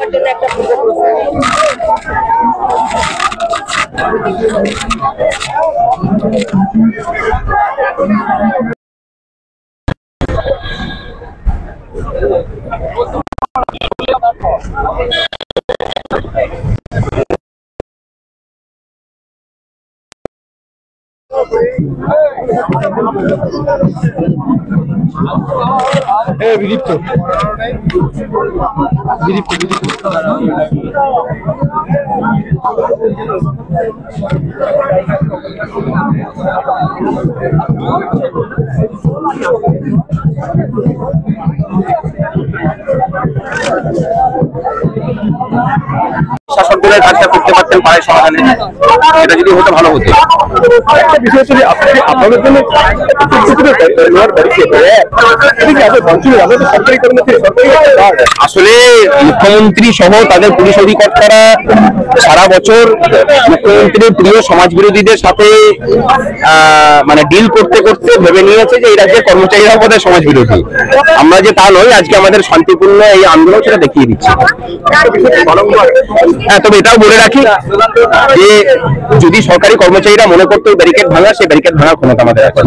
রাখার জন্য একটা বিদীপ্ত শাসকদের কাজটা করতে পারতেন পাড়ায় সমাধানে, এটা যদি হতো ভালো হতো। একটা বিষয় হচ্ছে আপনাদের জন্য আসলে মুখ্যমন্ত্রী সহ তাদের পুলিশ অধিকর্তারা সারা বছর মুখ্যমন্ত্রীর প্রিয় সমাজ বিরোধীদের সাথে মানে ডিল করতে করতে ভেবে নিয়েছে যে এই রাজ্যের কর্মচারীরা বোধহয় সমাজ বিরোধী। আমরা যে তা নয়, আজকে আমাদের শান্তিপূর্ণ এই আন্দোলন সেটা দেখিয়ে দিচ্ছে। হ্যাঁ, তবে এটাও বলে রাখি যে যদি সরকারি কর্মচারীরা মনে করতো ব্যারিকেড ভাঙা, সেই ব্যারিকেড ভাঙার ক্ষমতা আমাদের আছে।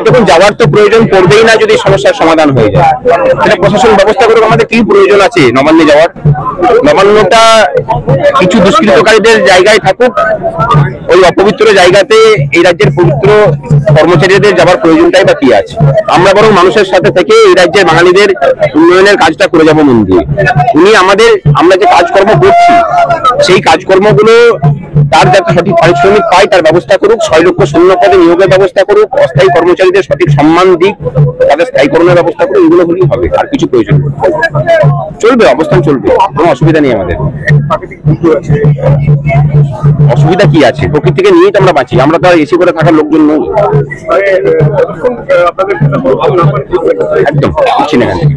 দেখুন, যাওয়ার তো প্রয়োজন পড়বেই না যদি সমস্যার সমাধান হয়ে যায়। এটা প্রশাসন ব্যবস্থা করুক। আমাদের কি প্রয়োজন আছে নবান্নে যাওয়ার? নবান্নটা কিছু দুষ্কৃতকারীদের জায়গায় থাকুক, ওই অপবিত্র জায়গাতে এই রাজ্যের পবিত্র কর্মচারীদের যাবার প্রয়োজনটাই বা কি আছে? আমরা বরং মানুষের সাথে থেকে এই রাজ্যের বাঙালিদের উন্নয়নের কাজটা করে যাবো মন দিয়ে। উনি আমরা যে কাজকর্ম করছি সেই কাজকর্মগুলো তার যাতে সঠিক পারিশ্রমিক পায় তার ব্যবস্থা করুক, 6 লক্ষ শূন্য পদে নিয়োগের ব্যবস্থা করুক, অস্থায়ী কর্মচারীদের সঠিক সম্মান দিক, তাদের স্থায়ীকরণের ব্যবস্থা করুক। এগুলো হলেই হবে, আর কিছু প্রয়োজন চলবে, অবস্থান চলবে, কোনো অসুবিধা নেই আমাদের। অসুবিধা কি আছে? প্রকৃতিকে নিয়েই তো আমরা বাঁচি, আমরা তো আর এসি করে থাকার লোকজন নই। একদম বুঝছি না এখান থেকে।